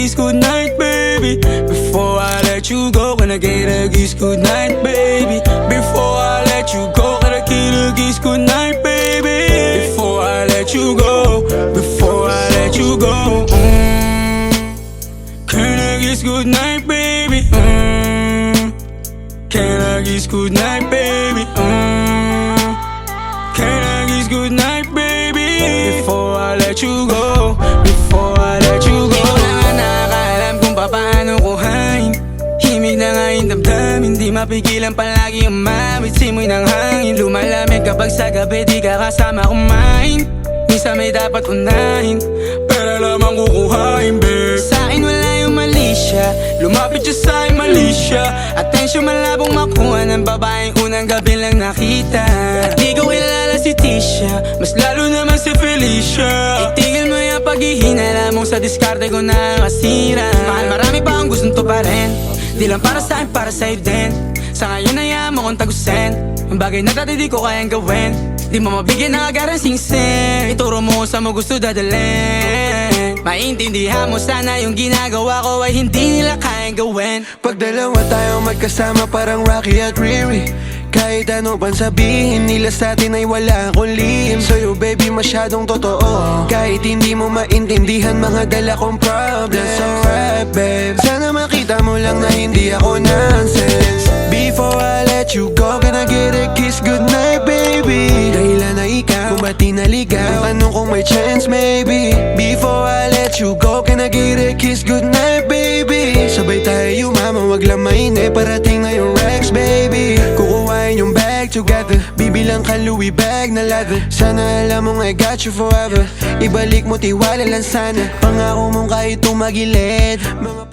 kiss goodnight, baby. Before I let you go, can I get a kiss goodnight, baby? Before I let you go, can I get a kiss goodnight, baby? Before I let you go, before I let you go, can I kiss goodnight, baby? Can I kiss goodnight, baby? Can I kiss goodnight, baby? Before I let you go, before I let you go. Di ko na nga nakakaalam kung paano kuhain. Himig na nga yung damdamin, di mapigilan palagi ang mawit. Simoy ng hangin, lumalamig kapag sa gabi di ka kasama kumain. Minsan may dapat unahin, pero lamang kukuhain, babe. Sa'kin wala yung mali siya, lumapit siya sa'kin mali siya. Atensyon malabong makuha ng babaeng unang gabi lang nakita. At di ko kilala si Tisha, mas lalo naman si Felicia. Itigil mo yung paghihinala mong sa diskarte ko na masira. Mahal, marami pa akong gustong tuparin, di lang para sa'kin, para sa'yo din. Sa ngayon ayaw mo kong tagusin ang bagay na dati di ko kayang gawin. Di mo mabigyan ng agarang sing-sing, ituro mo sa mo gusto dadalhin. Maintindihan mo sana yung ginagawa ko ay hindi nila kayang gawin. Pag dalawa tayo magkasama parang Rocky at Riri, kahit ano pang sabihin nila sa'tin ay wala akong lihim. Sa'yo baby masyadong totoo, kahit hindi mo maintindihan mga dala kong problems. Alright babe, sana makita mo lang na hindi ako nonsense. Before I let you go, can I get a kiss goodnight, baby? Dahilan na ikaw, kung ba't di naligaw, tanong kung may chance, maybe. Before I let you go, can I get a kiss goodnight, baby? Sabay tayo yumama, wag lang mainip, parating na yung Rex, baby. Kukuhain yung bag together, bibilang ka Louis bag na leather. Sana alam mong I got you forever, ibalik mo tiwala lang sana. Pangako mong kahit tumagilid, mga